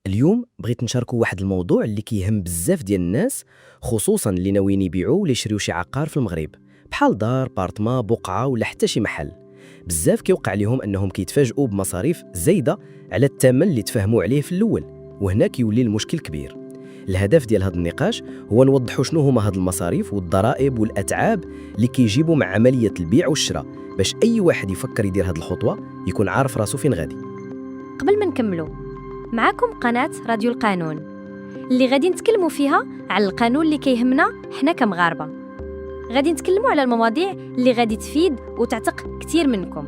اليوم بغيت نشاركو واحد الموضوع اللي كيهم بزاف ديال الناس، خصوصا اللي ناويين يبيعوا ولا يشريو شي عقار في المغرب، بحال دار، بارتما، بقعه ولا حتى شي محل. بزاف كيوقع لهم انهم كيتفاجئوا بمصاريف زايده على الثمن اللي تفاهموا عليه في الاول، وهنا كيولي المشكل كبير. الهدف ديال هذا النقاش هو نوضحوا شنو هما هاد المصاريف والضرائب والاتعاب اللي كيجيبوا مع عمليه البيع والشراء، باش اي واحد يفكر يدير هاد الخطوه يكون عارف راسو فين غادي. قبل ما نكملوا، معاكم قناة راديو القانون اللي غادي نتكلموا فيها على القانون اللي كيهمنا حنا كمغاربة. غادي نتكلموا على المواضيع اللي غادي تفيد وتعتق كتير منكم،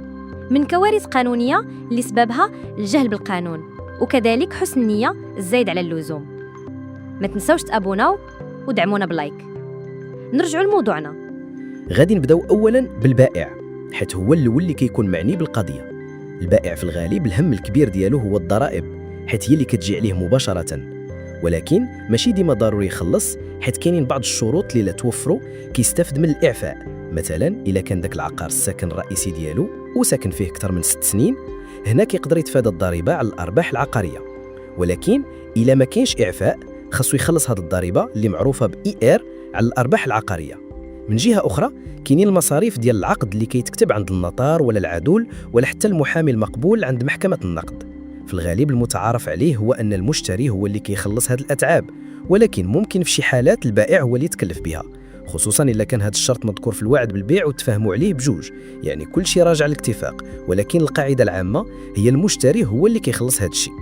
من كوارث قانونية اللي سببها الجهل بالقانون، وكذلك حسن النية الزايد على اللزوم. ما تنسوش تابوناو ودعمونا بلايك. نرجعوا لموضوعنا. غادي نبداو اولا بالبائع، حيت هو الاول اللي كيكون معني بالقضيه. البائع في الغالب الهم الكبير ديالو هو الضرائب، حيت هي اللي كتجي عليه مباشره، ولكن ماشي ديما ضروري يخلص، حيت كاينين بعض الشروط اللي لا توفروا كيستافد من الاعفاء. مثلا الا كان داك العقار السكن الرئيسي ديالو وساكن فيه اكثر من 6 سنين، هنا كيقدر يتفادى الضريبه على الارباح العقاريه. ولكن الا ما كاينش اعفاء، خاصو يخلص هذه الضريبه اللي معروفه باي ار على الارباح العقاريه. من جهه اخرى كاينين المصاريف ديال العقد اللي كيتكتب عند النطار ولا العدول ولا حتى المحامي المقبول عند محكمه النقد. في الغالب المتعارف عليه هو ان المشتري هو اللي كيخلص هذه الاتعاب، ولكن ممكن في شي حالات البائع هو اللي يتكلف بها، خصوصا الا كان هذا الشرط مذكور في الوعد بالبيع وتفاهموا عليه بجوج، يعني كل شيء راجع للاتفاق. ولكن القاعده العامه هي المشتري هو اللي كيخلص هذا الشيء.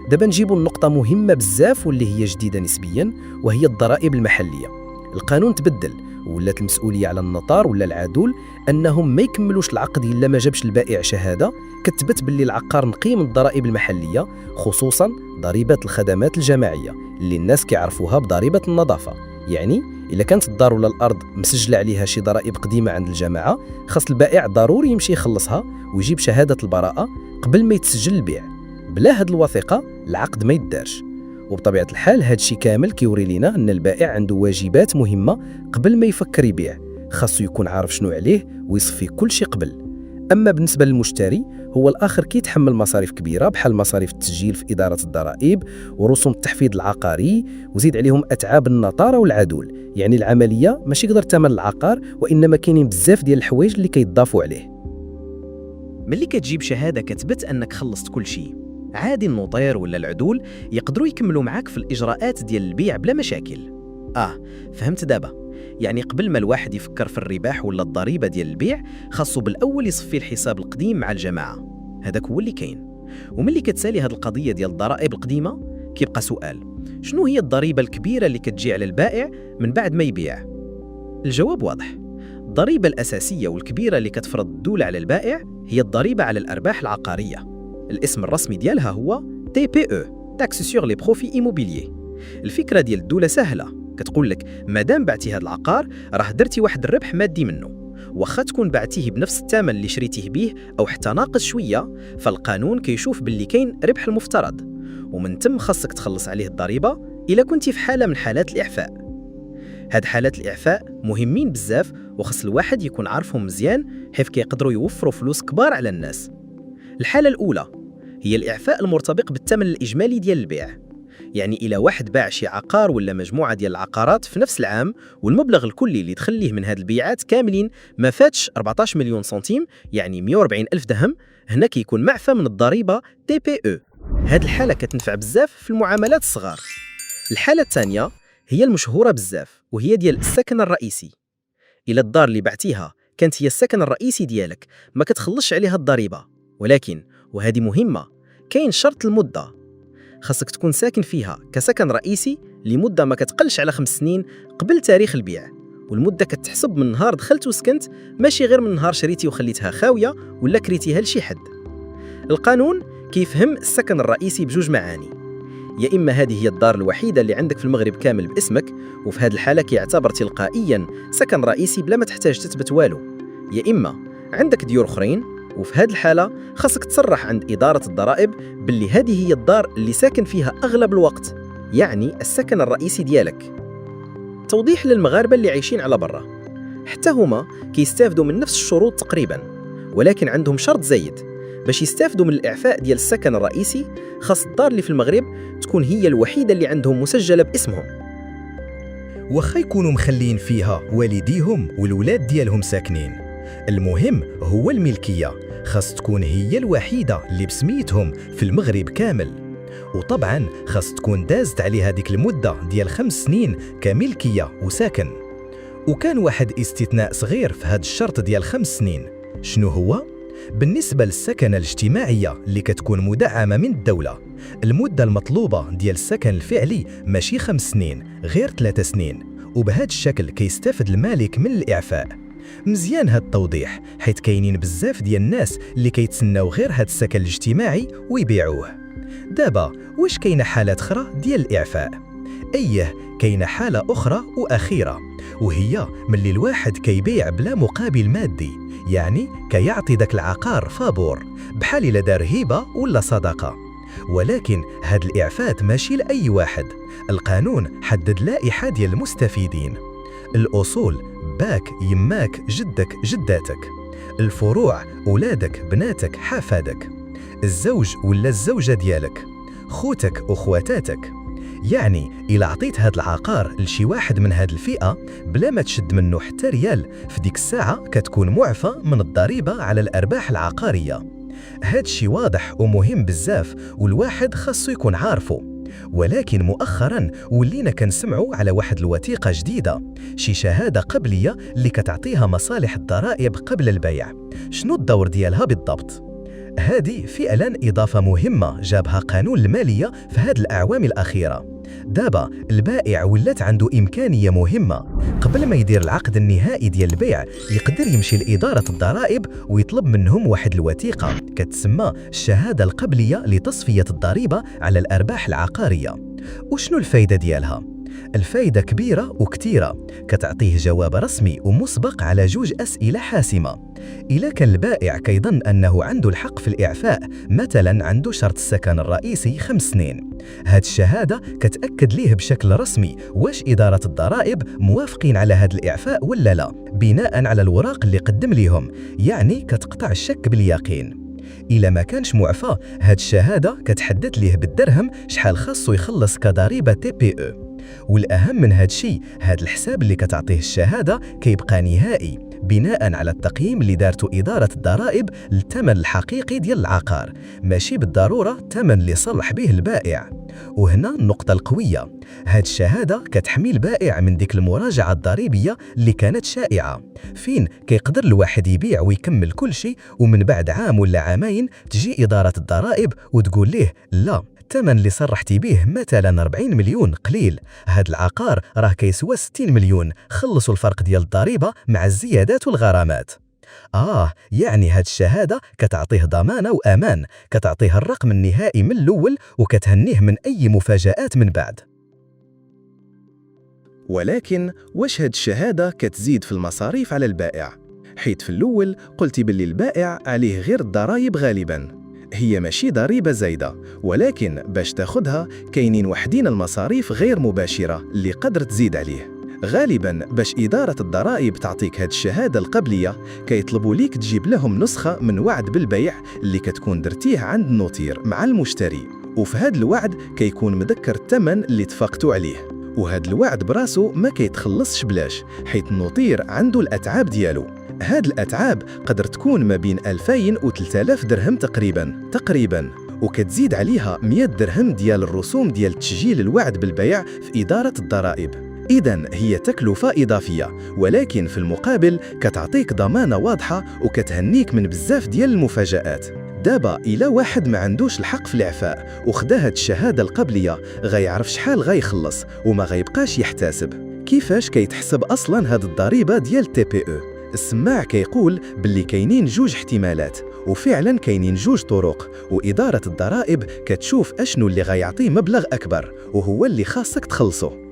دابا نجيبوا النقطه مهمه بزاف واللي هي جديده نسبيا، وهي الضرائب المحليه. القانون تبدل ولات المسؤوليه على النطار ولا العدول انهم ما يكملوش العقد الا ما جابش البائع شهاده كتبت باللي العقار نقي من الضرائب المحليه، خصوصا ضريبه الخدمات الجماعيه اللي الناس كيعرفوها بضريبه النظافه. يعني الا كانت الدار ولا الارض مسجل عليها شي ضرائب قديمه عند الجماعه، خاص البائع ضروري يمشي يخلصها ويجيب شهاده البراءه قبل ما يتسجل البيع. بلا هاد الوثيقه العقد ما يدارش. وبطبيعه الحال هاد الشيء كامل كيوري لنا ان البائع عنده واجبات مهمه قبل ما يفكر يبيع، خاصو يكون عارف شنو عليه ويصفي كل شيء قبل. اما بالنسبه للمشتري، هو الاخر كيتحمل مصاريف كبيره بحال مصاريف التسجيل في اداره الضرائب ورسوم التحفيظ العقاري، وزيد عليهم اتعاب النطاره والعدول. يعني العمليه ماشي قدر ثمن العقار، وانما كاينين بزاف ديال الحوايج اللي كيتضافوا عليه. ملي كتجيب شهاده كتبت انك خلصت كل شيء، عادي النوطير ولا العدول يقدروا يكملوا معاك في الاجراءات ديال البيع بلا مشاكل. فهمت دابا؟ يعني قبل ما الواحد يفكر في الرباح ولا الضريبه ديال البيع، خاصو بالاول يصفي الحساب القديم مع الجماعه. هذاك هو اللي كاين. وملي كتسالي هذه القضيه ديال الضرائب القديمه، كيبقى سؤال: شنو هي الضريبه الكبيره اللي كتجي على البائع من بعد ما يبيع؟ الجواب واضح. الضريبه الاساسيه والكبيره اللي كتفرض الدوله على البائع هي الضريبه على الارباح العقاريه. الاسم الرسمي ديالها هو TPE Taxe sur les profits immobiliers. الفكره ديال الدوله سهله، كتقول لك مادام بعتي هذا العقار راه درتي واحد الربح مادي منه، واخا تكون بعتيه بنفس الثمن اللي شريتيه به او حتى ناقص شويه، فالقانون كيشوف باللي كاين ربح المفترض، ومن تم خاصك تخلص عليه الضريبه الا كنتي في حاله من حالات الاعفاء. هاد حالات الاعفاء مهمين بزاف، وخص الواحد يكون عارفهم مزيان، حيث كيقدروا يوفروا فلوس كبار على الناس. الحاله الاولى هي الاعفاء المرتبط بالثمن الاجمالي ديال البيع. يعني إلى واحد باع شي عقار ولا مجموعة ديال العقارات في نفس العام، والمبلغ الكلي اللي تخليه من هاد البيعات كاملين ما فاتش 14 مليون سنتيم، يعني 140 ألف درهم، هنا كيكون معفى من الضريبة TPE. هاد الحالة كتنفع بزاف في المعاملات الصغار. الحالة الثانية هي المشهورة بزاف، وهي ديال السكن الرئيسي. إلى الدار اللي بعتيها كانت هي السكن الرئيسي ديالك، ما كتخلصش عليها الضريبة، ولكن وهذه مهمة، كاين شرط المدة. خاصك تكون ساكن فيها كسكن رئيسي لمدة ما كتقلش على 5 سنين قبل تاريخ البيع، والمدة كتحسب من نهار دخلت وسكنت، ماشي غير من نهار شريتي وخليتها خاوية ولا كريتيها لشي حد. القانون كيفهم السكن الرئيسي بجوج معاني: يا إما هذه هي الدار الوحيدة اللي عندك في المغرب كامل باسمك، وفي هذه الحالة كيعتبر تلقائيا سكن رئيسي بلا ما تحتاج تثبت والو، يا إما عندك ديور أخرين، وفي هذه الحالة خاصك تصرح عند إدارة الضرائب باللي هذه هي الدار اللي ساكن فيها أغلب الوقت، يعني السكن الرئيسي ديالك. توضيح للمغاربة اللي عايشين على برا، حتى هما كيستافدوا من نفس الشروط تقريبا، ولكن عندهم شرط زايد: باش يستافدوا من الإعفاء ديال السكن الرئيسي خاص الدار اللي في المغرب تكون هي الوحيدة اللي عندهم مسجلة باسمهم. وخا يكونوا مخلين فيها والديهم والولاد ديالهم ساكنين، المهم هو الملكية خاص تكون هي الوحيدة اللي بسميتهم في المغرب كامل. وطبعا خاص تكون دازت عليها ديك المدة ديال 5 سنين كملكية وساكن. وكان واحد استثناء صغير في هذا الشرط ديال 5 سنين، شنو هو؟ بالنسبة للسكنة الاجتماعية اللي كتكون مدعمة من الدولة، المدة المطلوبة ديال السكن الفعلي ماشي 5 سنين غير 3 سنين، وبهذا الشكل كيستافد المالك من الإعفاء. مزيان هاد التوضيح حيث كاينين بزاف ديال الناس اللي كيتسناو غير هاد السكن الاجتماعي ويبيعوه. دابا واش كاينه حالات اخرى ديال الإعفاء؟ ايه كاينه حالة اخرى واخيرة، وهي ملي الواحد كيبيع بلا مقابل مادي، يعني كيعطي داك العقار فابور بحال إلا دار هبة ولا صدقة. ولكن هاد الإعفاء ماشي لأي واحد، القانون حدد لائحة ديال المستفيدين: الأصول باك يماك جدك جداتك، الفروع أولادك بناتك حفادك، الزوج ولا الزوجة ديالك، خوتك وخواتاتك. يعني إلا عطيت هاد العقار لشي واحد من هاد الفئة بلا ما تشد منه حتى ريال، في ديك الساعة كتكون معفى من الضريبة على الأرباح العقارية. هاد شي واضح ومهم بزاف والواحد خاصو يكون عارفه. ولكن مؤخرا ولينا كنسمعوا على واحد الوثيقة جديدة، شي شهادة قبلية اللي كتعطيها مصالح الضرائب قبل البيع. شنو الدور ديالها بالضبط؟ هذه فعلا إضافة مهمة جابها قانون المالية في هذه الأعوام الأخيرة. دابا البائع ولات عنده إمكانية مهمة، قبل ما يدير العقد النهائي ديال البيع يقدر يمشي لإدارة الضرائب ويطلب منهم واحد الوثيقة كتسمى الشهادة القبلية لتصفية الضريبة على الأرباح العقارية. وشنو الفايدة ديالها؟ الفايدة كبيرة وكتيرة، كتعطيه جواب رسمي ومسبق على 2 أسئلة حاسمة. إلا كان البائع كيظن أنه عنده الحق في الإعفاء، مثلا عنده شرط السكن الرئيسي 5 سنين، هاد الشهادة كتأكد ليه بشكل رسمي واش إدارة الضرائب موافقين على هاد الإعفاء ولا لا، بناء على الوراق اللي قدم ليهم، يعني كتقطع الشك باليقين. إلا ما كانش معفى، هاد الشهادة كتحدد ليه بالدرهم شحال خاصو يخلص كضريبة TPE. والأهم من هاد الشيء، هاد الحساب اللي كتعطيه الشهادة كيبقى نهائي بناء على التقييم اللي دارته إدارة الضرائب للثمن الحقيقي ديال العقار، ماشي بالضرورة الثمن اللي صلح به البائع. وهنا النقطة القوية، هاد الشهادة كتحمي البائع من ديك المراجعة الضريبية اللي كانت شائعة، فين كيقدر الواحد يبيع ويكمل كل شيء ومن بعد عام ولا عامين تجي إدارة الضرائب وتقول ليه لا، الثمن اللي صرحتي به مثلا 40 مليون قليل، هاد العقار راه كيسوى 60 مليون، خلصوا الفرق ديال الضريبة مع الزيادات والغرامات. يعني هاد الشهادة كتعطيه ضمانة وأمان، كتعطيه الرقم النهائي من الأول وكتهنيه من أي مفاجآت من بعد. ولكن واش هاد الشهادة كتزيد في المصاريف على البائع؟ حيث في الأول قلتي باللي البائع عليه غير الضرائب غالباً، هي ماشي ضريبة زايدة، ولكن باش تاخدها كاينين وحدين المصاريف غير مباشرة اللي قدر تزيد عليه. غالباً باش إدارة الضرائب تعطيك هاد الشهادة القبلية كيطلبوا ليك تجيب لهم نسخة من وعد بالبيع اللي كتكون درتيه عند النوتير مع المشتري، وفي هاد الوعد كيكون مذكر الثمن اللي اتفقتوا عليه، وهاد الوعد براسو ما كيتخلصش بلاش، حيث النوتير عنده الأتعاب ديالو. هاد الأتعاب قدر تكون ما بين 2000 و 3000 درهم تقريباً، وكتزيد عليها 100 درهم ديال الرسوم ديال تسجيل الوعد بالبيع في إدارة الضرائب. إذن هي تكلفة إضافية، ولكن في المقابل كتعطيك ضمانة واضحة وكتهنيك من بزاف ديال المفاجآت. دابا إلا واحد ما عندوش الحق في الإعفاء وخدا هاد الشهادة القبلية، غيعرف شحال غيخلص وما غيبقاش يحتسب. كيفاش كيتحسب أصلاً هاد الضريبة ديال TPE؟ السماع كيقول باللي كاينين 2 احتمالات، وفعلا كاينين 2 طرق، وإدارة الضرائب كتشوف أشنو اللي غيعطيه مبلغ أكبر وهو اللي خاصك تخلصه.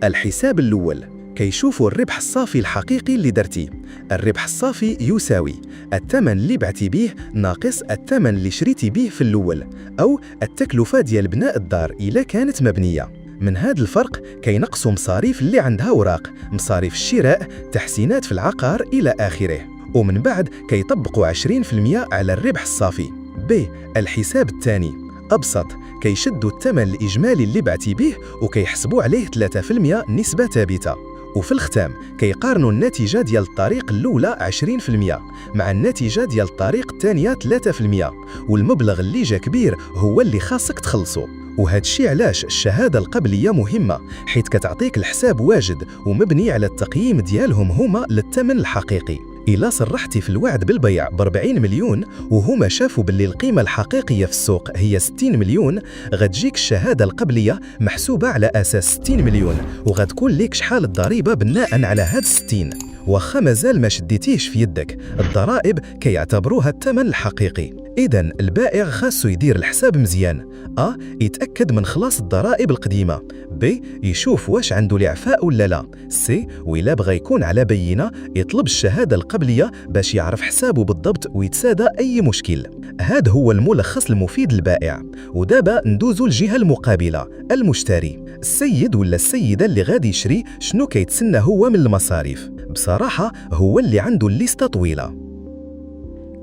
الحساب الأول كيشوفوا الربح الصافي الحقيقي اللي درتي. الربح الصافي يساوي الثمن اللي بعتي به ناقص الثمن اللي شريتي به في الأول، أو التكلفة ديال بناء الدار إلا كانت مبنية. من هذا الفرق كينقصوا مصاريف اللي عندها وراق، مصاريف الشراء، تحسينات في العقار إلى آخره. ومن بعد كيطبقوا 20% على الربح الصافي. ب. الحساب الثاني أبسط، كيشدوا الثمن الإجمالي اللي بعتي به وكيحسبوا عليه 3% نسبة ثابتة. وفي الختام كيقارنوا النتيجة ديال الطريق الأولى 20% مع النتيجة ديال الطريق الثانية 3%، والمبلغ اللي جا كبير هو اللي خاصك تخلصه. وهذا الشيء علاش الشهادة القبلية مهمة، حيث كتعطيك الحساب واجد ومبني على التقييم ديالهم هما للثمن الحقيقي. إلا صرحتي في الوعد بالبيع ب40 مليون وهما شافوا باللي القيمة الحقيقية في السوق هي 60 مليون، غتجيك الشهادة القبلية محسوبة على أساس 60 مليون، وغتكون ليك شحال الضريبة بناء على هاد 60. واخا مازال ما شديتيش في يدك، الضرائب كيعتبروها الثمن الحقيقي. إذن البائع خاصو يدير الحساب مزيان. أ. يتأكد من خلاص الضرائب القديمة. ب. يشوف واش عنده الإعفاء ولا لا. سي. وإلا بغى يكون على بينة يطلب الشهادة القبلية باش يعرف حسابه بالضبط ويتسادى أي مشكل. هذا هو الملخص المفيد للبائع. ودابا ندوزو الجهة المقابلة، المشتري. السيد ولا السيدة اللي غادي يشري شنو كيتسنى هو من المصاريف؟ بصراحة هو اللي عنده الليستة طويلة.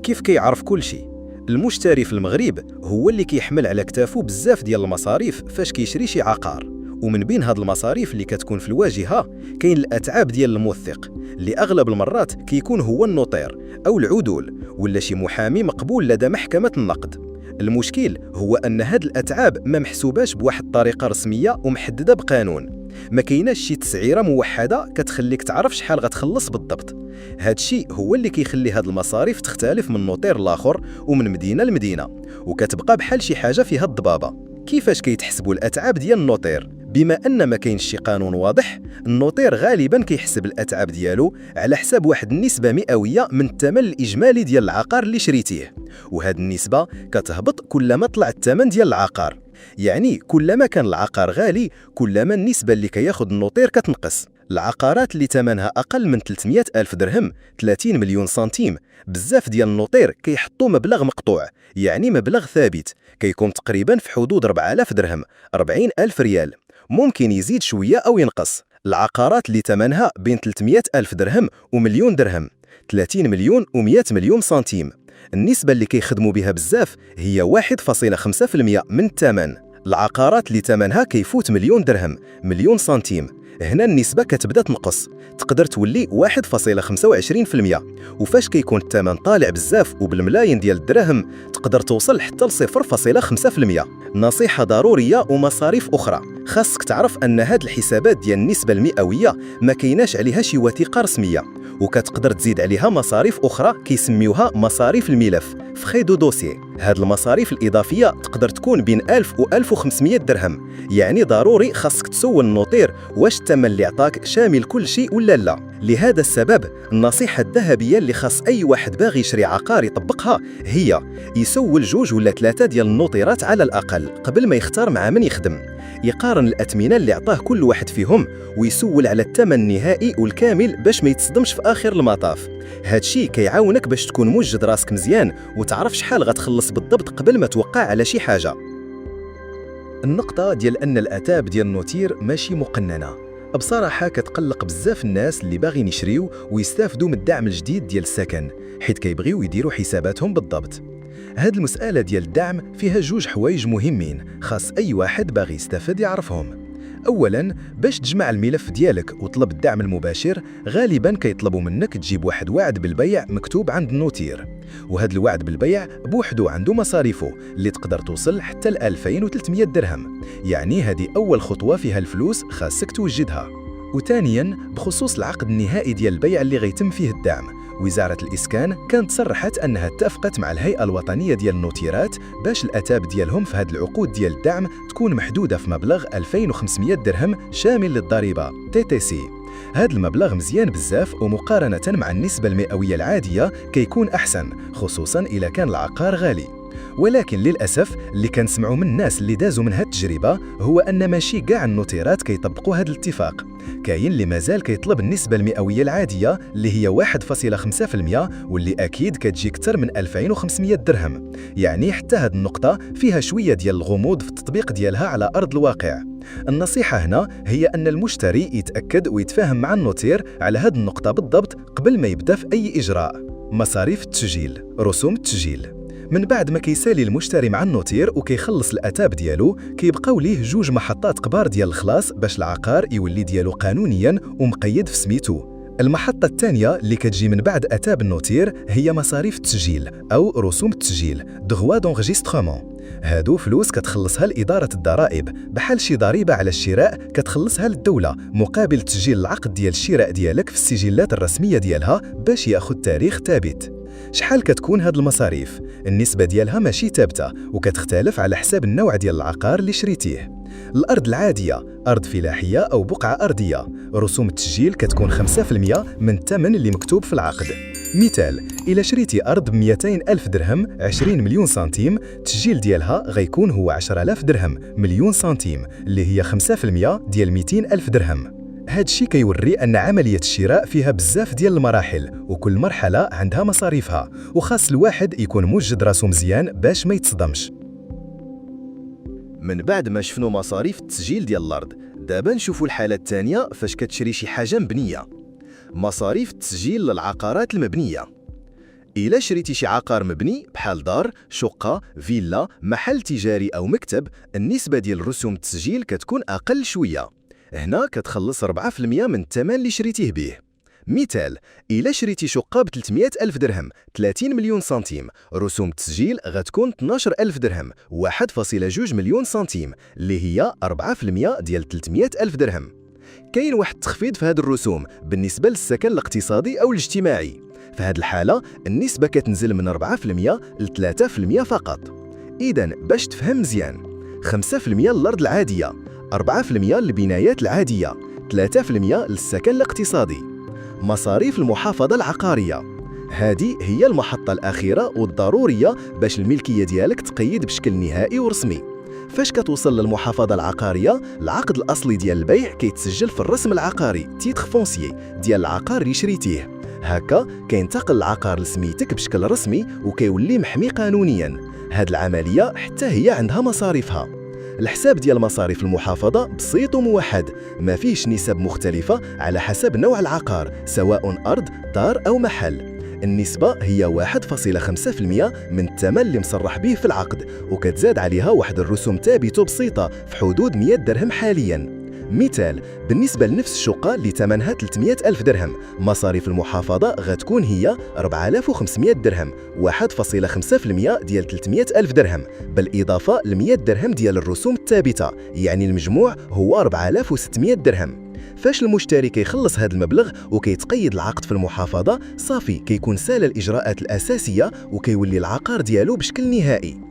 كيف كيعرف كل شيء؟ المشتري في المغرب هو اللي كيحمل على كتافه بزاف ديال المصاريف فاش كيشري شي عقار، ومن بين هاد المصاريف اللي كتكون في الواجهة كاين الأتعاب ديال الموثق اللي أغلب المرات كيكون هو النوطير أو العدول ولا شي محامي مقبول لدى محكمة النقد. المشكل هو أن هاد الأتعاب ما محسوباش بواحد الطريقة رسمية ومحددة بقانون، ما كايناش شي تسعيرة موحدة كتخليك تعرف شحال غتخلص بالضبط. هاد الشيء هو اللي كيخلي هاد المصاريف تختلف من نوطير لاخر ومن مدينة لمدينة، وكتبقى بحال شي حاجة فيها الضبابة. كيفاش كيتحسبوا الأتعاب ديال النوطير؟ بما أن ما كاينش شي قانون واضح، النوطير غالبا كيحسب الأتعاب ديالو على حساب واحد النسبة مئوية من الثمن الإجمالي ديال العقار اللي شريتيه، وهاد النسبة كتهبط كلما طلع الثمن ديال العقار. يعني كلما كان العقار غالي كلما النسبة اللي كياخد النوطير كتنقص. العقارات اللي ثمنها أقل من 300 ألف درهم 30 مليون سنتيم، بزاف ديال النوطير كيحطوا مبلغ مقطوع، يعني مبلغ ثابت كيكون تقريبا في حدود 4000 درهم 40 ألف ريال، ممكن يزيد شوية أو ينقص. العقارات اللي ثمنها بين 300 ألف درهم ومليون درهم 30 مليون و100 مليون سنتيم، النسبة اللي كيخدموا بها بزاف هي 1.5% من الثمن. العقارات اللي ثمنها كيفوت مليون درهم مليون سنتيم، هنا النسبة كتبدا تنقص، تقدر تولي 1.25%، وفاش كيكون الثمن طالع بزاف وبالملايين ديال الدراهم تقدر توصل حتى ل 0.5%. نصيحة ضرورية ومصاريف أخرى، خاصك تعرف أن هاد الحسابات ديال النسبة المئوية ما كايناش عليها شي وثيقة رسمية، وكتقدر تزيد عليها مصاريف أخرى كيسميوها مصاريف الملف فخي دو دوسي. هاد المصاريف الإضافية تقدر تكون بين 1000 و 1500 درهم، يعني ضروري خاصك تسول النوطير واش الثمن اللي عطاك شامل كل شيء ولا لا. لهذا السبب النصيحة الذهبية اللي خاص أي واحد باغي يشري عقار يطبقها هي يسول 2 ولا 3 ديال النوطيرات على الأقل قبل ما يختار مع من يخدم، يقارن الأثمنة اللي عطاه كل واحد فيهم ويسول على الثمن النهائي والكامل باش ما يتصدمش في آخر المطاف. هادشي كيعاونك باش تكون موجد راسك مزيان وتعرف شحال غتخلص بالضبط قبل ما توقع على شي حاجة. النقطة ديال أن الأتعاب ديال النوتير ماشي مقننة بصراحة كتقلق بزاف الناس اللي باغيين يشريو ويستافدوا من الدعم الجديد ديال السكن، حيت كيبغيو يديروا حساباتهم بالضبط. هاد المسألة ديال الدعم فيها 2 حوايج مهمين خاص أي واحد باغي يستافد يعرفهم. أولاً باش تجمع الملف ديالك وطلب الدعم المباشر غالباً كيطلبوا منك تجيب واحد وعد بالبيع مكتوب عند النوتير، وهذا الوعد بالبيع بوحدو عنده مصاريفه اللي تقدر توصل حتى ل 2300 درهم، يعني هذه أول خطوة فيها الفلوس خاصك توجدها. وثانياً بخصوص العقد النهائي ديال البيع اللي غيتم فيه الدعم، وزارة الإسكان كانت صرحت أنها اتفقت مع الهيئة الوطنية ديال النوتيرات باش الأتاب ديالهم في هذه العقود ديال الدعم تكون محدودة في مبلغ 2500 درهم شامل للضريبة TTC. هذا المبلغ مزيان بزاف ومقارنة مع النسبة المئوية العادية كيكون أحسن، خصوصاً إذا كان العقار غالي. ولكن للأسف اللي كنسمعوا من الناس اللي دازوا من هاد التجربة هو أن ماشي كاع النوتيرات كيطبقوا هاد الاتفاق، كاين اللي مازال كيطلب النسبة المئوية العادية اللي هي 1.5% واللي أكيد كتجي أكثر من 2500 درهم، يعني حتى هاد النقطة فيها شوية ديال الغموض في التطبيق ديالها على أرض الواقع. النصيحة هنا هي أن المشتري يتأكد ويتفاهم مع النوتير على هاد النقطة بالضبط قبل ما يبدأ في أي إجراء. مصاريف التسجيل، رسوم التسجيل. من بعد ما كيسالي المشتري مع النوتير وكيخلص الاتاب ديالو، كيبقاو ليه 2 محطات كبار ديال الخلاص باش العقار يولي ديالو قانونيا ومقيد في سميتو. المحطة الثانية اللي كتجي من بعد اتاب النوتير هي مصاريف التسجيل او رسوم التسجيل، دغوا دونغيسترومون. هادو فلوس كتخلصها لإدارة الضرائب، بحال شي ضريبة على الشراء كتخلصها للدولة مقابل تسجيل العقد ديال الشراء ديالك في السجلات الرسمية ديالها باش ياخذ تاريخ ثابت. شحال كتكون هاد المصاريف؟ النسبة ديالها ماشي ثابتة وكتختلف على حساب النوع ديال العقار اللي شريتيه. الأرض العادية، أرض فلاحية أو بقعة أرضية، رسوم التسجيل كتكون 5% من الثمن اللي مكتوب في العقد. مثال، إلا شريتي أرض ب200 ألف درهم 20 مليون سنتيم، التسجيل ديالها غيكون هو 10,000 درهم مليون سنتيم اللي هي 5% ديال 200 ألف درهم. هاد الشيء كيوري أن عملية الشراء فيها بزاف ديال المراحل وكل مرحلة عندها مصاريفها، وخاص الواحد يكون موجد راسو مزيان باش ما يتصدمش. من بعد ما شفنا مصاريف التسجيل ديال الأرض، دابا نشوفوا الحالة الثانية فاش كتشري شي حاجة مبنية. مصاريف التسجيل للعقارات المبنية. إلا شريتي شي عقار مبني بحال دار، شقة، فيلا، محل تجاري أو مكتب، النسبة ديال رسوم التسجيل كتكون أقل شوية. هنا كتخلص 4% من الثمن اللي شريتيه به. مثال، إلا شريتي شقة ب 300 ألف درهم 30 مليون سنتيم، رسوم التسجيل غتكون 12 ألف درهم 1.2 مليون سنتيم اللي هي 4% ديال 300 ألف درهم. كاين واحد التخفيض في هذه الرسوم بالنسبة للسكن الاقتصادي أو الاجتماعي. في هذه الحالة النسبة كتنزل من 4% ل 3% فقط. إذن باش تفهم مزيان، 5% للأرض العادية، 4% للبنايات العادية، 3% للسكن الاقتصادي. مصاريف المحافظة العقارية، هذه هي المحطة الأخيرة والضرورية باش الملكية ديالك تقيد بشكل نهائي ورسمي. فاش كتوصل للمحافظة العقارية، العقد الأصلي ديال البيع كيتسجل في الرسم العقاري تيتر فونسيي ديال العقار اللي شريتيه. هكا كينتقل العقار لسميتك بشكل رسمي وكيولي محمي قانونيا. هاد العملية حتى هي عندها مصاريفها. الحساب ديال مصاريف المحافظة بسيط وموحد، ما فيهش نسب مختلفة على حسب نوع العقار سواء أرض، دار أو محل. النسبة هي 1.5% من الثمن اللي مصرح به في العقد، وكتزاد عليها واحد الرسوم ثابتة بسيطة في حدود 100 درهم حالياً. مثال، بالنسبة لنفس الشقة اللي ثمنها 300 ألف درهم، مصاريف المحافظة غتكون هي 4500 درهم 1.5% ديال 300 ألف درهم، بالإضافة ل 100 درهم ديال الرسوم الثابتة، يعني المجموع هو 4600 درهم. فاش المشتري كيخلص هذا المبلغ وكيتقيد العقد في المحافظة، صافي كيكون سال الإجراءات الأساسية وكيولي العقار ديالو بشكل نهائي.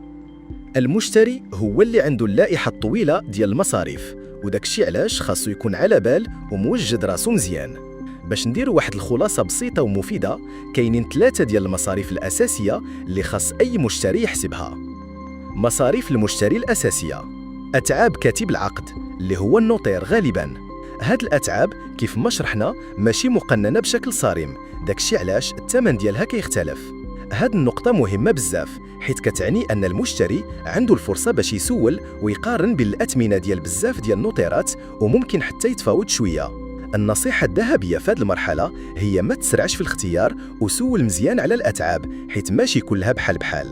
المشتري هو اللي عنده اللائحة الطويلة ديال المصاريف، وداك الشيء علاش خاصو يكون على بال وموجد راسو مزيان. باش نديروا واحد الخلاصة بسيطة ومفيدة، كاينين 3 ديال المصاريف الأساسية اللي خاص أي مشتري يحسبها. مصاريف المشتري الأساسية: أتعاب كاتب العقد اللي هو النوطير غالباً. هاد الأتعاب كيف ما شرحنا ماشي مقننة بشكل صارم، داكشي علاش الثمن ديالها كيختلف. هاد النقطة مهمة بزاف، حيث كتعني أن المشتري عنده الفرصة باش يسول ويقارن بين الأثمنة ديال بزاف ديال النوطيرات، وممكن حتى يتفاوت شوية. النصيحة الذهبية في هاد المرحلة هي ما تسرعش في الاختيار وسول مزيان على الأتعاب، حيث ماشي كلها بحال بحال.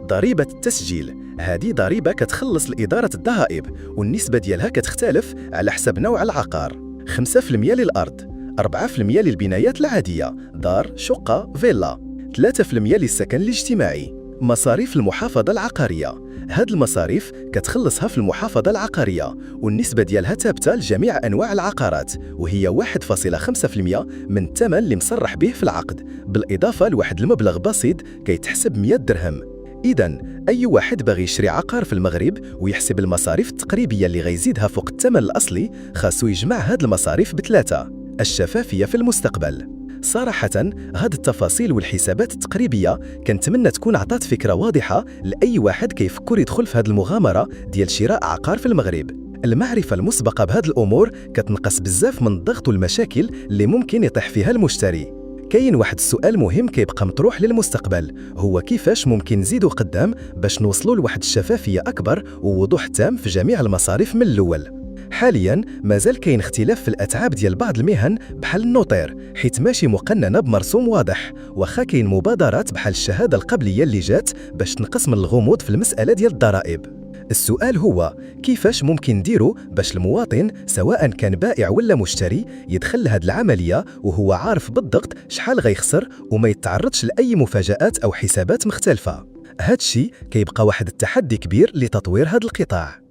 ضريبة التسجيل، هذه ضريبة كتخلص لإدارة الضرائب، والنسبة ديالها كتختلف على حسب نوع العقار. 5% للأرض، 4% للبنايات العادية، دار، شقة، فيلا، 3% للسكن الاجتماعي. مصاريف المحافظة العقارية، هاد المصاريف كتخلصها في المحافظة العقارية، والنسبة ديالها ثابتة لجميع أنواع العقارات، وهي 1.5% من الثمن اللي مصرح به في العقد، بالإضافة لواحد المبلغ بسيط كيتحسب 100 درهم. إذن أي واحد باغي يشري عقار في المغرب ويحسب المصاريف التقريبية اللي غيزيدها فوق الثمن الأصلي، خاصو يجمع هاد المصاريف ب3. الشفافية في المستقبل. صراحة هاد التفاصيل والحسابات التقريبية كنتمنى تكون عطات فكرة واضحة لأي واحد كيفكر يدخل في هاد المغامرة ديال شراء عقار في المغرب. المعرفة المسبقة بهاد الأمور كتنقص بزاف من الضغط والمشاكل اللي ممكن يطيح فيها المشتري. كاين واحد السؤال مهم كيبقى مطروح للمستقبل، هو كيفاش ممكن نزيدوا قدام باش نوصلوا لواحد الشفافية أكبر ووضوح تام في جميع المصاريف من الأول. حاليا مازال كاين اختلاف في الاتعاب ديال بعض المهن بحال النوطير، حيت ماشي مقننه بمرسوم واضح، واخا كاين مبادرات بحال الشهاده القبليه اللي جات باش تنقص من الغموض في المساله ديال الضرائب. السؤال هو كيفاش ممكن نديرو باش المواطن سواء كان بائع ولا مشتري يدخل لهاد العمليه وهو عارف بالضبط شحال غيخسر وما يتعرضش لاي مفاجآت او حسابات مختلفه. هادشي كيبقى واحد التحدي كبير لتطوير هاد القطاع.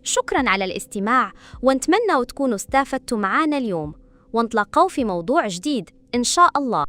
شكراً على الاستماع، ونتمنى تكونوا استفدتوا معنا اليوم، ونتلاقوا في موضوع جديد إن شاء الله.